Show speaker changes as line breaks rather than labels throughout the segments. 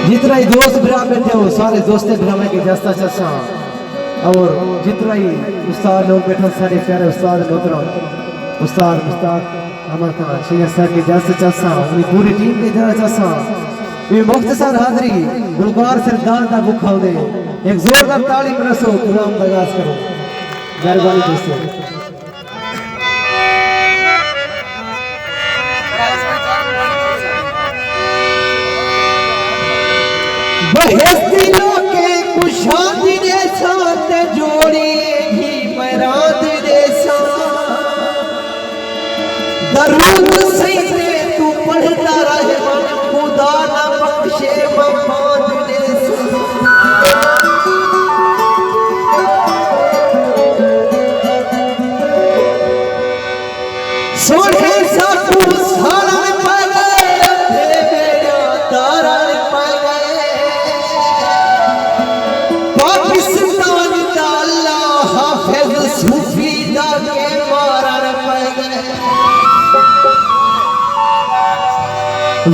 जितना ही दोस्त बिरा बैठे हो सारे दोस्तें बिरा में के जस्ता चसा और जितना ही उस्ताद लोग बैठे सारे प्यारे उस्ताद लोग उस्ताद अमर खान शेर सर के जस्ता चसा अपनी पूरी टीम के जस्ता चसा ये मुख्तसर हाजिरी गुलकार सरदार का बुक खाओ दे एक जोरदार ताली बरसो गुलाम दगास करो मेहरबानी दोस्तों
बहस्ती लोके कुशादी दे साथ जोड़ी ही मराद दे दरूद सईदे तू पढ़ता रहे खुदा ना बख्शे वफाद दे सोने साकू सारा पागल थे मेरा तारा पागल पाकिस्तान दा अल्लाह हाफिज सूफी दा के मारा पागल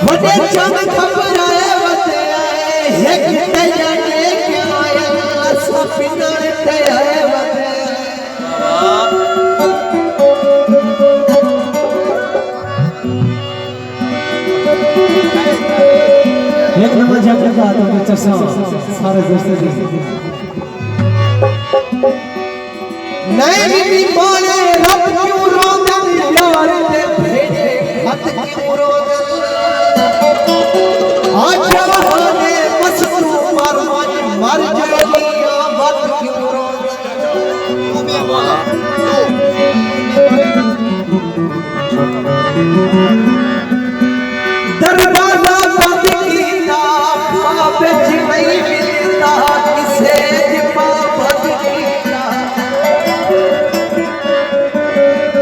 वडे चंद खबर आए वते आए एक ते जाने क्या आया सपना ते आए वते
एक नंबर जगह का तो चर्चा सारे दोस्तों की
नहीं भी बोले रब क्यों रोदन यार ते भेजे हद क्यों रोदन आज जवाने मसरू मर जाएगी वद क्यों रोदन तू भी बोला दरवाजा बंद कीता खाबे च नहीं मिलता किसे जिपा बंद कीता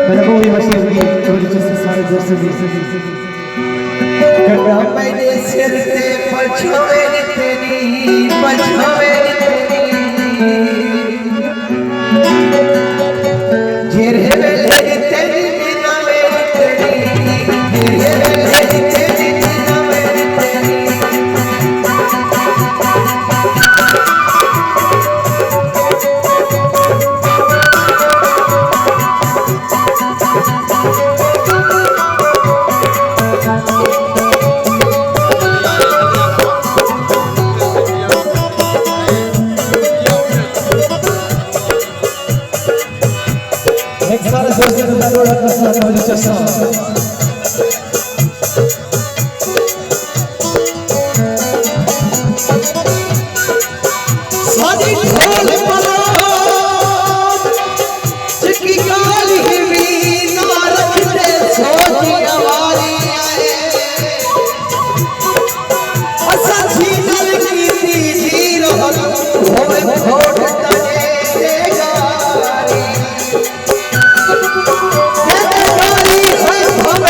मेरा कोई मशहूर की थोड़ी चीज़ सारे दोस्तों की
कटा मैंने सिर ते पछावे तेरी पछावे तेरी जेरे वेले तेरी बिना मेरी तेरी जेरे वेले तेरी बिना मेरी तेरी
एक सारे दोस्तों को दारोड़ा का साथ वाली चर्चा
सादी ढोल पलाद चिकी गाली भी ना रखते सोची आवारी आए असा झील की जी रहल होवे भोट तने देगारी देगारी है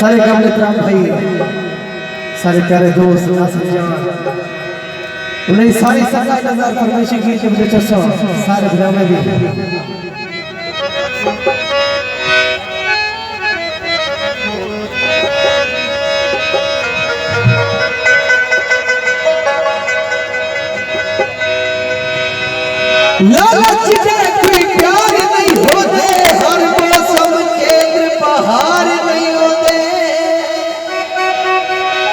सारे गमलेत्राम भाई, सारे प्यारे दोस्त नासिर जान, उन्हें सारी सगाई नजर फरमाइशी की जब मुझे चस्सा सारे ड्रामे भी
लालच में कोई प्यार नहीं होते, हर मौसम केंद्र बहार नहीं होते,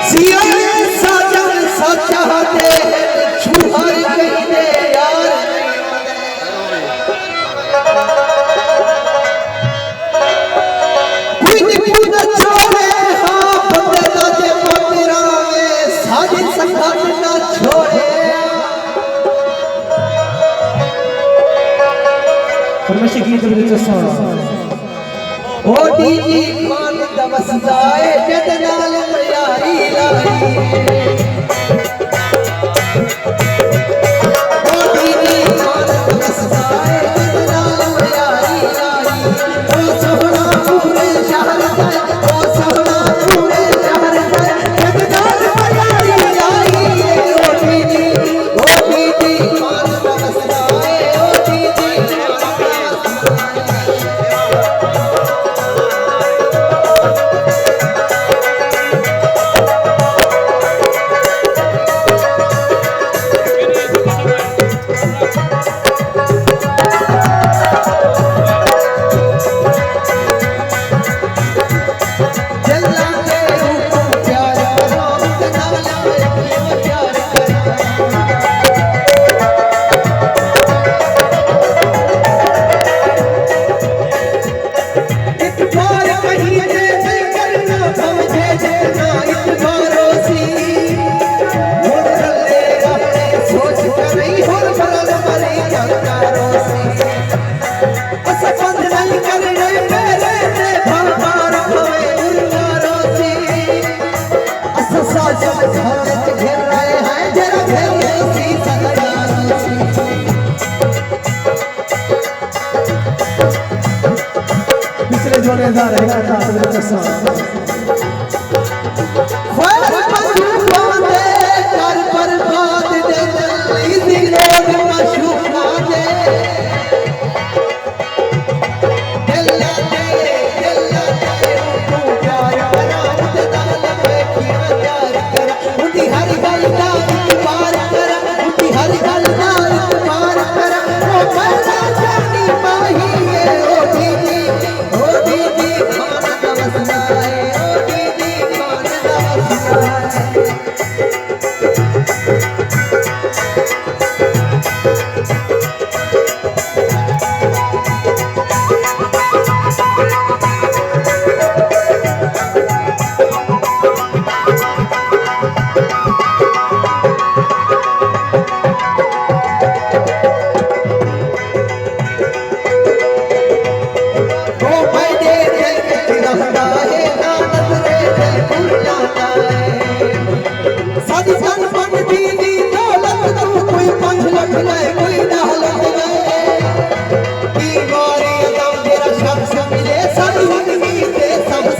सियाने साजन सचाते छुहर कहते यार नहीं होते, कोई न छोड़े हाँ बंदे दे मंदिरा में साजिद संघात न छोड़े।
फरमाइशी की जब मुझे चस्सा
ओडी जी खान दवस जाए जद नाल प्यारी लाई, ओडी जी खान दवस जाए जद नाल प्यारी लाई, ओ सोहना पूरे शहर जाए, ओ सोहना पूरे शहर जाए जद नाल प्यारी लाई, ओडी जी खान दवस जाए, ओडी जी
पिछले जो नेजार है का मुझे चस्सा
फर बंधु बांधे कर बर्बाद दे दिल्ली लोग मशूका दे, दिल्ला दे तू प्यार करा मुझे दाल में किया प्यार करा, उनकी हर गल का इतबार करा, उनकी हर गल का इतबार करा, ओ पैदा जानी माही है ओ दीदी खान दवस जाए, ओ दीदी खान दवस जाए।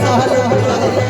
सब